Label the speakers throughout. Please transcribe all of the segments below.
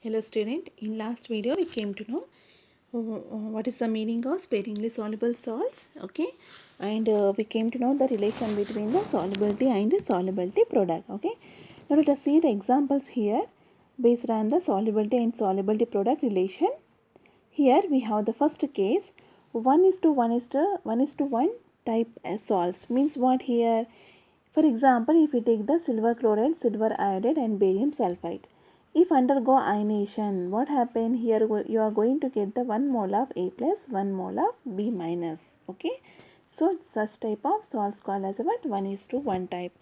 Speaker 1: Hello student, in last video we came to know what is the meaning of sparingly soluble salts, okay, and we came to know the relation between the solubility and the solubility product, okay. Now let us see the examples here based on the solubility and solubility product relation. Here we have the first case 1 is to 1 is to 1 is to 1 type salts, means what here? For example, if we take the silver chloride, silver iodide and barium sulfide, if undergo ionization, what happen here? You are going to get the 1 mole of A plus, 1 mole of B minus. Okay. So such type of salts called as what? 1 is to 1 type.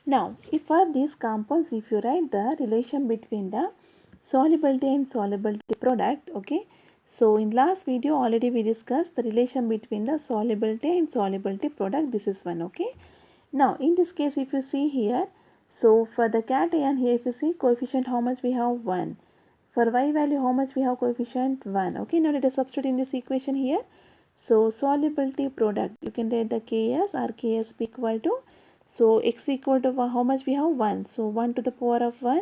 Speaker 1: Now, if for these compounds, if you write the relation between the solubility and solubility product, okay. So in last video already we discussed the relation between the solubility and solubility product. This is one, okay. Now in this case if you see here, so for the cation here if you see coefficient how much we have 1. For y value how much we have coefficient 1. Okay, now let us substitute in this equation here. So solubility product you can write the Ks or Ksp equal to, so x equal to how much we have 1. So 1 to the power of 1.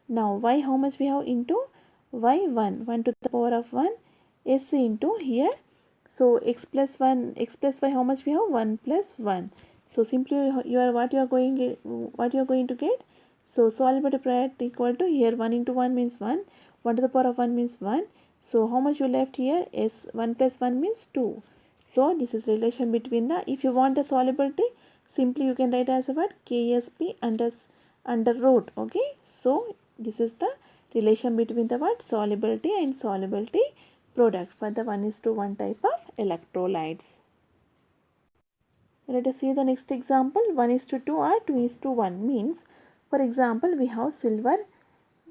Speaker 1: Now y how much we have into y 1 to the power of 1 s into here. So x plus y how much we have 1 plus 1. So simply you are what you are going to get. So solubility product equal to here 1 into 1 means 1, 1 to the power of 1 means 1. So how much you left here is 1 plus 1 means 2. So this is relation between the, if you want the solubility, simply you can write as what Ksp under root. Okay. So this is the relation between the what solubility and solubility product for the 1 is to 1 type of electrolytes. Let us see the next example. 1 is to 2 or 2 is to 1 means, for example, we have silver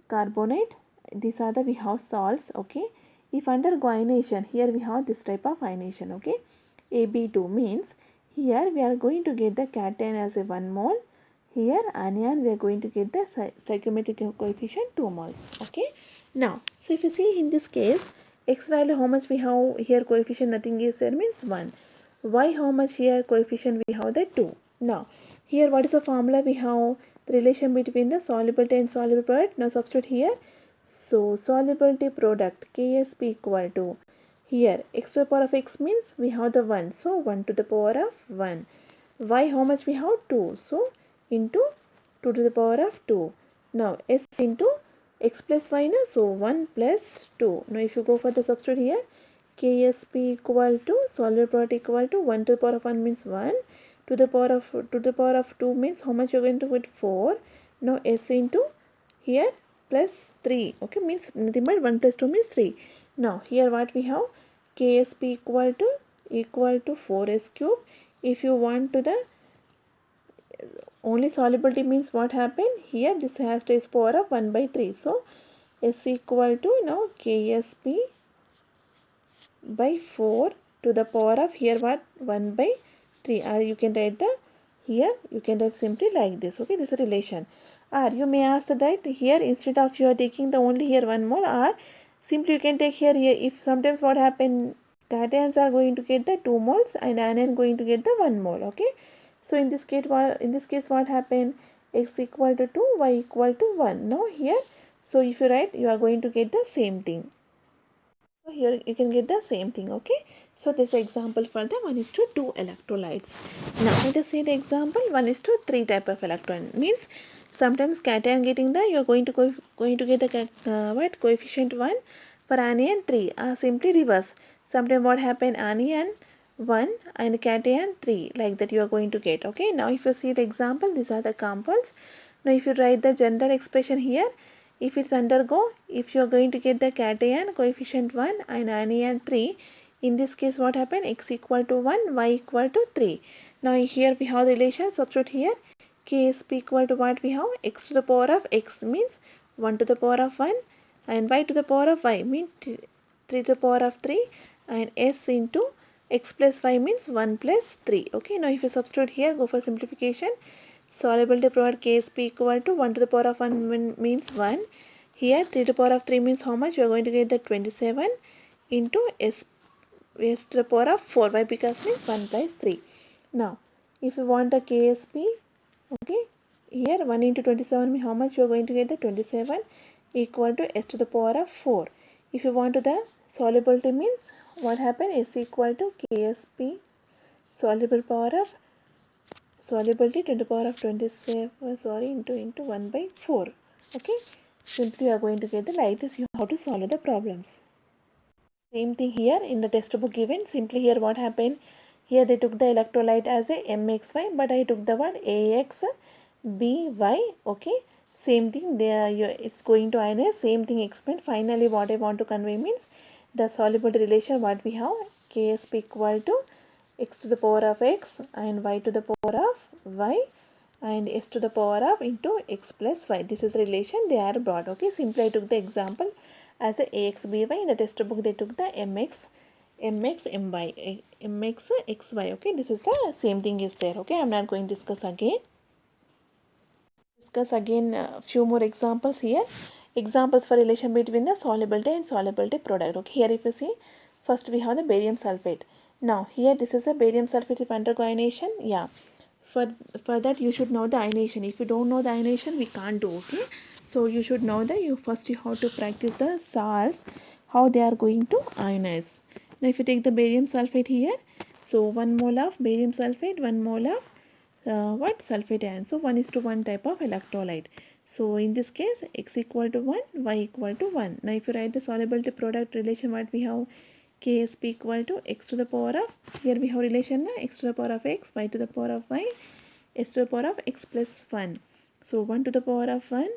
Speaker 1: carbonate. These are the we have salts. Okay. If undergo ionization, here we have this type of ionization. Okay. Ab2 means here we are going to get the cation as a 1 mole. Here anion we are going to get the stoichiometric coefficient 2 moles. Okay. Now, so if you see in this case, x value how much we have here coefficient nothing is there means 1. Y how much here coefficient we have the 2. Now here what is the formula we have the relation between the solubility and soluble product. Now substitute here. So solubility product Ksp equal to here x to the power of x means we have the 1. So 1 to the power of 1. Y how much we have 2. So into 2 to the power of 2. Now s into x plus y na, so 1 plus 2. Now if you go for the substitute here, Ksp equal to soluble product equal to 1 to the power of 1 means 1, to the power of 2 means how much you are going to put 4. Now s into here plus 3, okay, means nothing but 1 plus 2 means 3. Now here what we have Ksp equal to 4s cube. If you want to the only solubility means what happened here, this has to is power of 1 by 3. So s equal to now Ksp by 4 to the power of here what 1 by 3, or you can write the here you can write simply like this. Okay, this is a relation. Or you may ask that here instead of you are taking the only here 1 mole, or simply you can take here if sometimes what happen cations are going to get the 2 moles and anion going to get the 1 mole. Okay, so in this case what happened, x equal to 2, y equal to 1. Now here, so if you write you are going to get the same thing. So here you can get the same thing. Okay, so this is example for the 1 is to 2 electrolytes. Now let us see the example 1 is to 3 type of electron. Means sometimes cation getting the you are going to get the what coefficient 1, for anion 3, simply reverse. Sometimes what happen, anion 1 and cation 3, like that you are going to get. Okay, now if you see the example, these are the compounds. Now if you write the general expression here, if it's undergo, if you are going to get the cation coefficient 1 and anion 3, in this case what happened, x equal to 1, y equal to 3. Now here we have the relation, substitute here, Ksp equal to what we have, x to the power of x means 1 to the power of 1 and y to the power of y means 3 to the power of 3, and s into x plus y means 1 plus 3. Okay, now if you substitute here, go for simplification. Solubility product Ksp equal to 1 to the power of 1 means 1. Here 3 to the power of 3 means how much? You are going to get the 27 into s to the power of 4. Why? Because means 1 plus 3. Now if you want the Ksp, okay, here 1 into 27 means how much? You are going to get the 27 equal to s to the power of 4. If you want to the solubility means what happened, s equal to ksp soluble power of solubility 10 to the power of 27 into 1 by 4. Okay, simply you are going to get the like this. You have to solve the problems. Same thing here in the test book given. Simply here what happened, here they took the electrolyte as a mxy, but I took the word axby. Okay, same thing there, it's going to ionize. Same thing explained. Finally what I want to convey means the solubility relation what we have, ksp equal to x to the power of x and y to the power of y and s to the power of into x plus y. This is the relation they are brought. Okay, simply I took the example as a axby. In the test book they took the mx my mx xy. Okay, this is the same thing is there. Okay, I'm not going to discuss again. Discuss again a few more examples here. Examples for relation between the solubility and solubility product. Okay, here if you see, first we have the barium sulfate. Now here this is a barium sulfate if undergo ionization. Yeah, for that you should know the ionization. If you don't know the ionization, we can't do. Okay, so you should know that you have to practice the salts, how they are going to ionize. Now if you take the barium sulfate here, so 1 mole of barium sulfate, 1 mole of what sulfate ion. So 1 is to 1 type of electrolyte. So in this case x equal to 1, y equal to 1. Now if you write the solubility product relation, what we have, ksp equal to x to the power of, here we have relation x to the power of x, y to the power of y, s to the power of x plus 1. So 1 to the power of 1,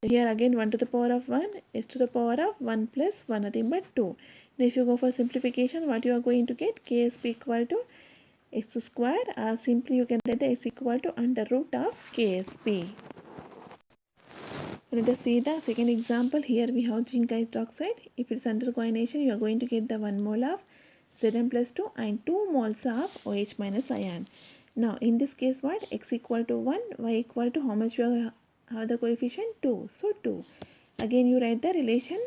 Speaker 1: here again 1 to the power of 1, s to the power of 1 plus 1, nothing but 2. Now if you go for simplification, what you are going to get, ksp equal to x square, or simply you can write the x equal to under root of ksp. Let us see the second example. Here we have zinc hydroxide. If it's under coordination, you are going to get the 1 mole of Zn plus 2 and 2 moles of OH minus ion. Now in this case what, x equal to 1, y equal to how much you have the coefficient, 2. So 2. Again you write the relation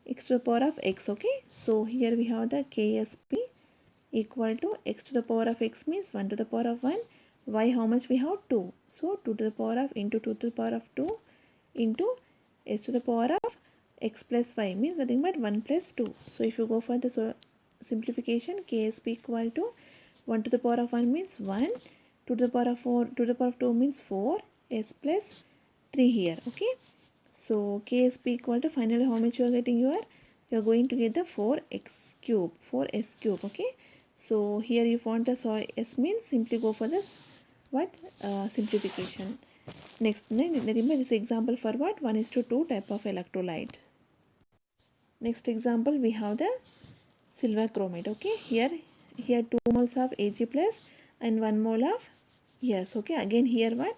Speaker 1: x to the power of x. Okay, so here we have the ksp equal to x to the power of x means 1 to the power of 1, y how much we have, 2. So 2 to the power of into 2 to the power of 2 into s to the power of x plus y means nothing but 1 plus 2. So if you go for the simplification, ksp equal to 1 to the power of 1 means 1, 2 to the power of 4, 2 to the power of 2 means 4, s plus 3 here. Okay, so ksp equal to finally how much you are getting, you are going to get the 4x cube, 4s cube. Okay, so here if you want a s means simply go for this what simplification. Next, remember this example for what, 1 is to 2 type of electrolyte. Next example we have the silver chromate. Okay, here 2 moles of Ag plus and 1 mole of, yes. Okay, again here what,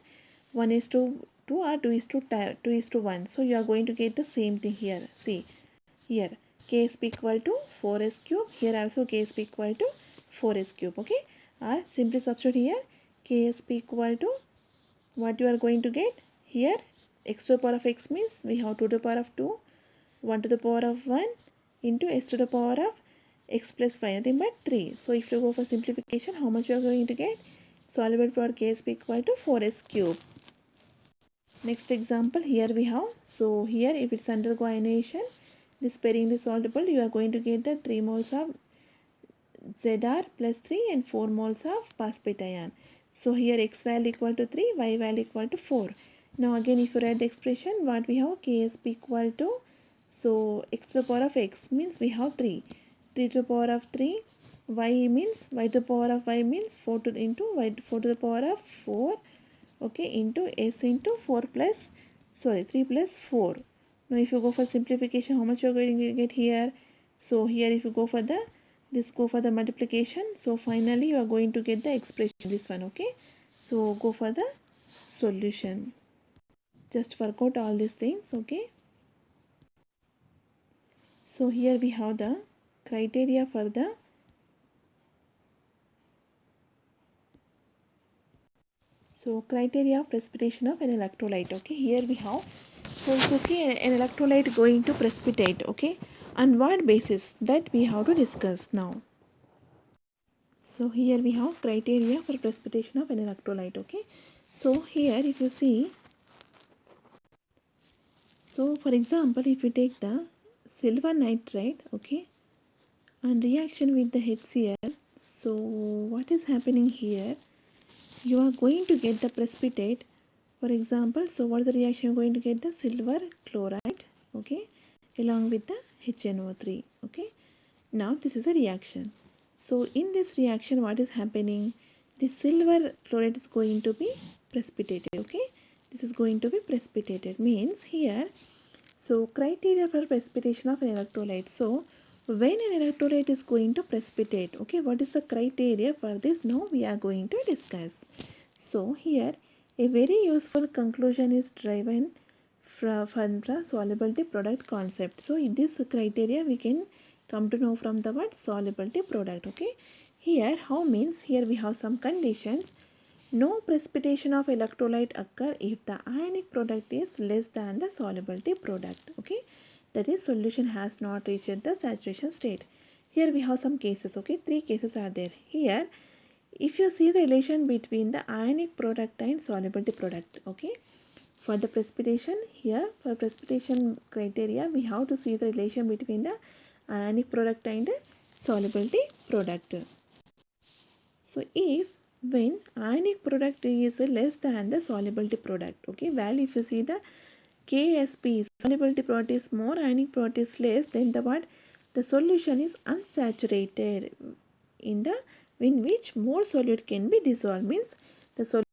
Speaker 1: 1 is to 2 or 2 is to 2 is to 1. So you are going to get the same thing here. See here ksp equal to 4s cube, here also ksp equal to 4s cube. Okay, or simply substitute here ksp equal to what you are going to get here, x to the power of x means we have 2 to the power of 2, 1 to the power of 1 into s to the power of x plus 5, nothing but 3. So if you go for simplification, how much you are going to get, soluble product ksp equal to 4s cube. Next example here we have, so here if it's undergo ionization, this sparingly soluble, you are going to get the 3 moles of Zr plus 3 and 4 moles of phosphate ion. So here x value equal to 3, y value equal to 4. Now again if you write the expression, what we have, ksp equal to, so x to the power of x means we have 3, 3 to the power of 3, y means y to the power of y means 4 to into y 4 to the power of 4. Okay, into s into 4 plus 3 plus 4. Now if you go for simplification, how much you are going to get here, so here if you go for the this go for the multiplication, so finally you are going to get the expression this one. Okay, so go for the solution, just work out all these things. Okay, so here we have the criteria for the criteria of precipitation of an electrolyte. Okay, here we have, so if you see an electrolyte going to precipitate, okay, on what basis, that we have to discuss now. So here we have criteria for precipitation of an electrolyte. Okay, so here if you see, So for example, if you take the silver nitrate, okay, and reaction with the HCl, so what is happening here? You are going to get the precipitate. For example, so what is the reaction? You are going to get the silver chloride, okay, along with the HNO3, okay. Now this is a reaction. So in this reaction, what is happening? The silver chloride is going to be precipitated, okay. This is going to be precipitated, means here, so criteria for precipitation of an electrolyte. So when an electrolyte is going to precipitate, okay, what is the criteria for this? Now we are going to discuss. So here a very useful conclusion is driven from the solubility product concept. So in this criteria we can come to know from the word solubility product, okay. Here how means, here we have some conditions. No precipitation of electrolyte occur if the ionic product is less than the solubility product, okay. That is, solution has not reached the saturation state. Here we have some cases, okay. 3 cases are there. Here if you see the relation between the ionic product and solubility product, okay. For the precipitation, here for precipitation criteria we have to see the relation between the ionic product and solubility product. So if when ionic product is less than the solubility product, okay, value, if you see the KSP, solubility product is more, ionic product is less, then the what? The solution is unsaturated, in the in which more solute can be dissolved, means the solute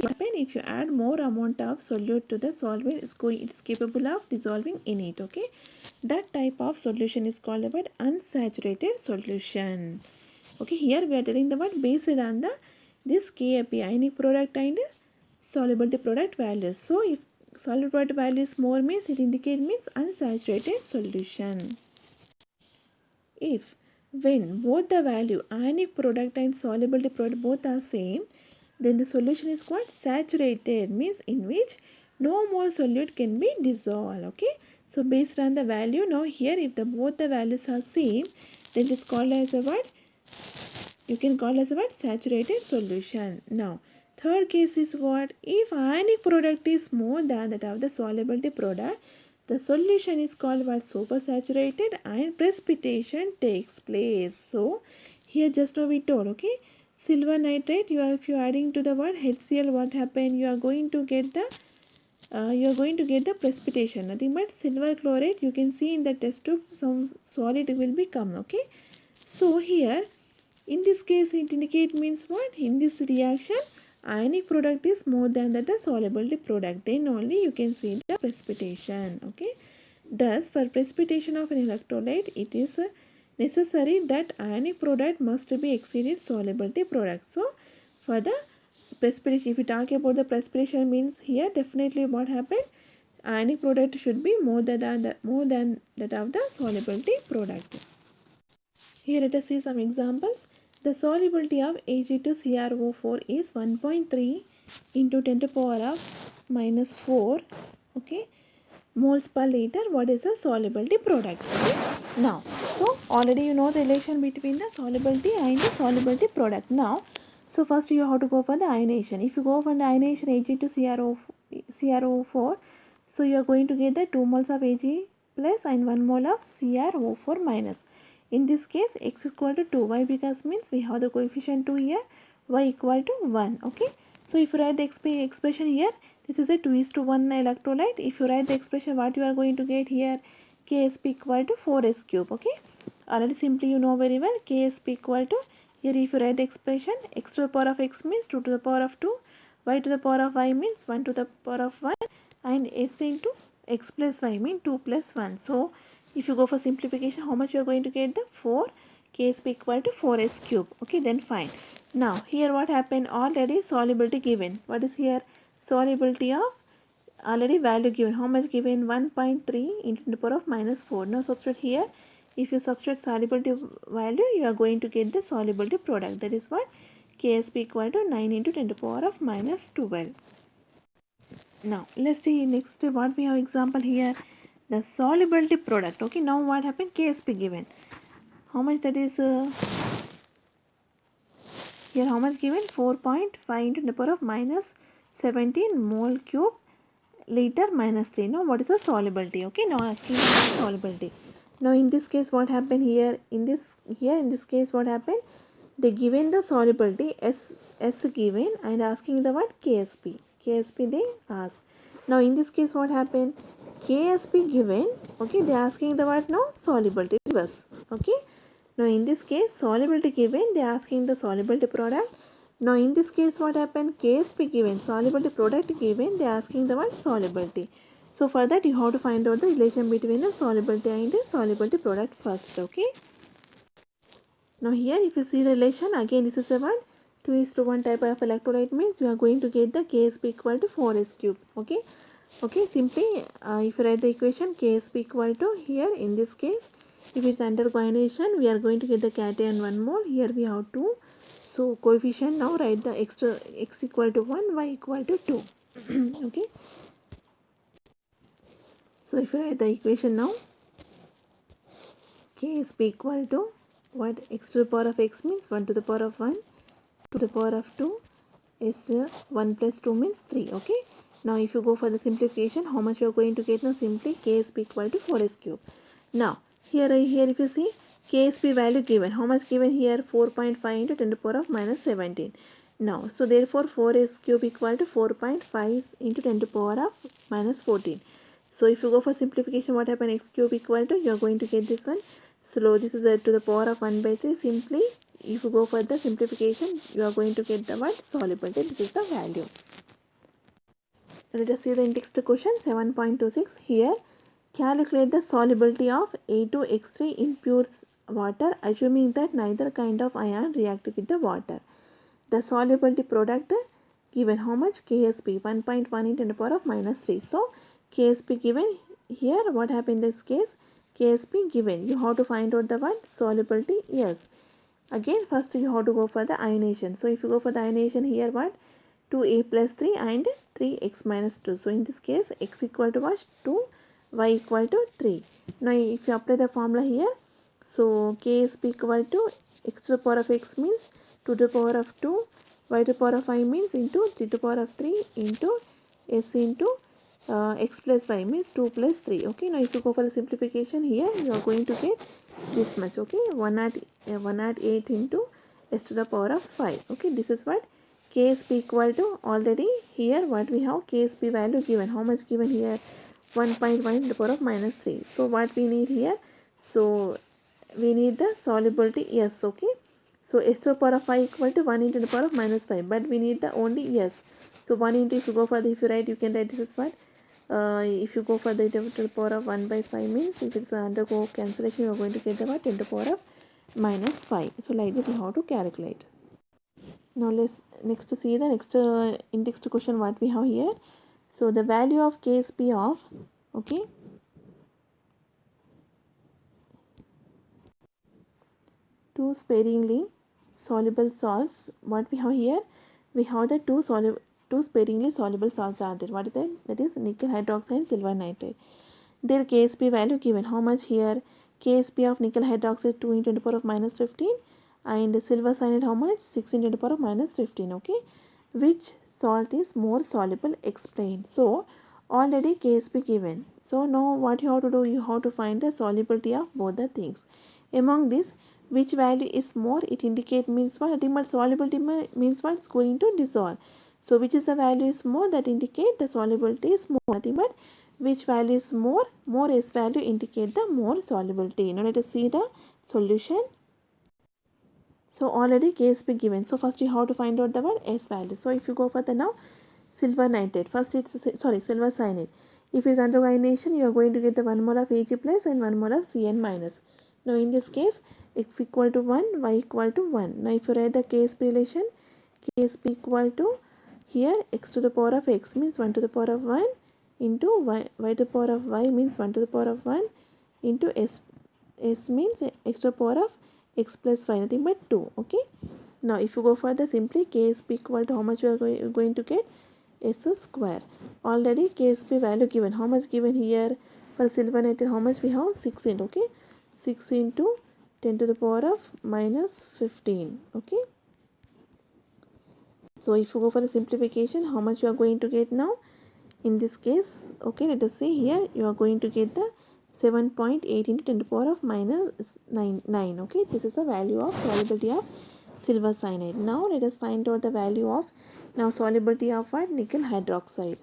Speaker 1: happen if you add more amount of solute to the solvent, it is capable of dissolving in it, okay. That type of solution is called about unsaturated solution. Okay, here we are telling the word based on the this KAP, ionic product and solubility product values. So if solubility product value is more, means it indicate means unsaturated solution. If when both the value ionic product and solubility product both are same, then the solution is called saturated, means in which no more solute can be dissolved, okay. So based on the value, now here if the both the values are same, then it is called as a what? You can call as a what? Saturated solution. Now third case is what? If ionic product is more than that of the solubility product, the solution is called what? Supersaturated, and precipitation takes place. So here just now we told, okay, silver nitrate, if you are adding to the word HCl, what happen? You are going to get the precipitation, nothing but silver chloride. You can see in the test tube some solid will become, okay. So here in this case it indicate means what? In this reaction ionic product is more than that the solubility product, then only you can see the precipitation, okay. Thus for precipitation of an electrolyte it is necessary that ionic product must be exceeded solubility product. So for the precipitation, if you talk about the precipitation, means here definitely what happened, ionic product should be more than that of the solubility product. Here let us see some examples. The solubility of Ag2CrO4 is 1.3 into 10 to the power of minus 4, okay, moles per liter. What is the solubility product? Okay. Now, so already you know the relation between the solubility and the solubility product. Now, so first you have to go for the ionization. If you go for the ionization Ag2CrO4, so you are going to get the 2 moles of Ag plus and 1 mole of CrO4 minus. In this case x is equal to 2. Why? Because means we have the coefficient 2 here, y equal to 1, okay. So if you write the expression here, this is a 2:1 electrolyte. If you write the expression, what you are going to get here, Ksp equal to 4s cube, okay. Already simply you know very well, Ksp equal to, here if you write the expression, x to the power of x means 2 to the power of 2, y to the power of y means 1 to the power of 1, and s into x plus y means 2 plus 1. So if you go for simplification, how much you are going to get? The 4 Ksp equal to 4s cube, okay, then fine. Now here what happened, already solubility given. What is here? Solubility of already value given. How much given? 1.3 into the power of minus 4. Now substitute here. If you substitute solubility value, you are going to get the solubility product. That is what? Ksp equal to 9 into 10 to the power of minus 12. Now let's see next what we have example here. The solubility product, okay. Now what happened? Ksp given. How much that is here? How much given? 4.5 into the power of minus 17 mole cube liter minus 3. Now what is the solubility? Okay, now asking about solubility. Now in this case what happened here, in this case what happened, they given the solubility s given and asking the what, ksp they ask. Now in this case what happened, ksp given, okay, they asking the what, now solubility reverse. Okay, now in this case solubility given, they asking the solubility product. Now in this case what happened, ksp given, solubility product given, they asking the what, solubility. So for that you have to find out the relation between the solubility and the solubility product first. Okay, now here if you see the relation, again this is a one 2:1 type of electrolyte, means you are going to get the ksp equal to 4s cube. Okay, okay, simply if you write the equation ksp equal to, here in this case if it's under coordination we are going to get the cation 1 mole, here we have 2. So coefficient, now write the extra, x equal to 1, y equal to 2. Okay, so if you write the equation now, k is equal to what, x to the power of x means 1 to the power of 1, to the power of 2 is 1 plus 2 means 3. Okay, now if you go for the simplification, how much you are going to get? Now simply k is equal to 4s cube. Now here if you see ksp value given, how much given here, 4.5 into 10 to the power of minus 17. Now so therefore 4s cube equal to 4.5 into 10 to the power of minus 14. So if you go for simplification, what happen, x cube equal to, you are going to get this one. So this is to the power of 1 by 3. Simply if you go for the simplification, you are going to get the what, solubility. This is the value. Let us see the next question 7.26. Here calculate the solubility of A2X3 in pure water, assuming that neither kind of ion react with the water. The solubility product given, how much, ksp 1.1 into 10 to the power of minus 3. So ksp given, here what happened in this case, ksp given, you have to find out the what, solubility. Yes, again first you have to go for the ionization. So if you go for the ionization, here what, 2a plus 3 and 3x minus 2. So in this case x equal to what, 2, y equal to 3. Now if you apply the formula here, so k is equal to x to the power of x means 2 to the power of 2, y to the power of 5 means into 3 to the power of 3 into s into x plus y means 2 plus 3. Okay, now if you go for the simplification, here you are going to get this much. Okay, 108 into s to the power of 5. Okay, this is what ksp equal to, already here what we have, ksp value given, how much given here, 1.1 to the power of minus 3. So what we need here, so we need the solubility. Yes, okay, so s to the power of 5 equal to 1 into the power of minus 5, but we need the only yes. So 1 into, if you go for the, if you write, you can write this is what, if you go for the 10 to the power of 1 by 5 means, if it's undergo cancellation, you are going to get the what, 10 to the power of minus 5. So like that you have to calculate. Now let's next see the next index question what we have here. So the value of ksp of, okay, two sparingly soluble salts, what we have here, we have the two sparingly soluble salts are there. What is that? That is nickel hydroxide and silver nitrate. Their ksp value given, how much here, ksp of nickel hydroxide 2 into 10 to the power of minus 15 and silver cyanide how much, 6 into 10 to the power of minus 15. Okay, which salt is more soluble, explain. So already ksp given, so now what you have to do, you have to find the solubility of both the things. Among this, which value is more, it indicate means what, nothing but solubility means what, it's going to dissolve. So which is the value is more, that indicate the solubility is more, nothing but which value is more s value indicate the more solubility. Now let us see the solution. So already ksp given, so first you have to find out the what, s value. So if you go for the now silver nitrate, first it's silver cyanide, if it's under ionization you are going to get the 1 mole of Ag plus and 1 mole of Cn minus. Now in this case x equal to 1, y equal to 1. Now if you write the ksp relation, ksp equal to, here x to the power of x means 1 to the power of 1 into y to the power of y means 1 to the power of 1 into s means x to the power of x plus 5, nothing but 2. Okay, now if you go further, simply ksp equal to, how much we are going to get, s square. Already ksp value given, how much given here, for silver nitrate how much we have, 6 into, okay, 6 into 10 to the power of minus 15. Okay, so if you go for the simplification, how much you are going to get now, In this case, okay, let us say here you are going to get the 7.8 into 10 to the power of minus 9. Okay, this is the value of solubility of silver cyanide. Now let us find out the value of now solubility of what? Nickel hydroxide.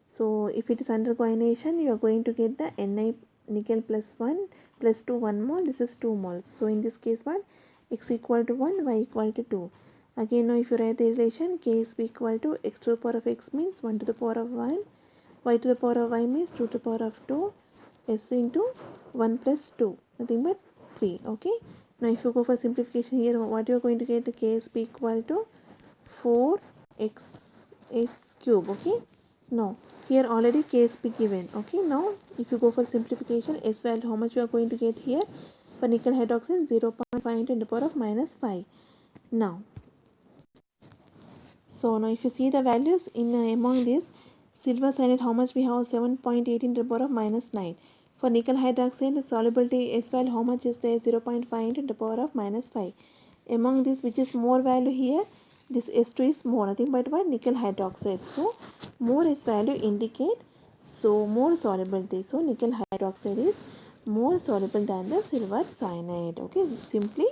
Speaker 1: So if it is under coordination, you are going to get the Ni nickel plus 1 plus 2 1 mole. This is 2 moles. So in this case, what? X equal to 1, y equal to 2. Again, now if you write the relation, k is equal to x to the power of x means 1 to the power of 1, y to the power of y means 2 to the power of 2, s into 1 plus 2, nothing but 3. Okay. Now if you go for simplification here, what you are going to get? The k is equal to 4x cube. Okay. No, here already case be given. Okay, now if you go for simplification, S value, how much we are going to get here? For nickel hydroxide, 0.5 into the power of minus 5. Now, so now if you see the values in among these, silver cyanide, how much we have? 7.8 into the power of minus 9. For nickel hydroxide, the solubility S value, how much is there? 0.5 into the power of minus 5. Among this, which is more value here? This S2 is more, nothing but what? Nickel hydroxide. So more S value indicate so more solubility. So nickel hydroxide is more soluble than the silver cyanide. Okay, simply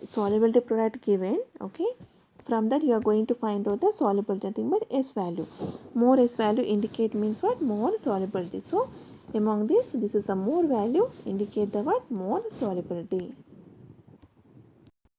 Speaker 1: solubility product given. Okay, from that you are going to find out the solubility, nothing but S value. More S value indicate means what? More solubility. So among this is a more value indicate the what? More solubility.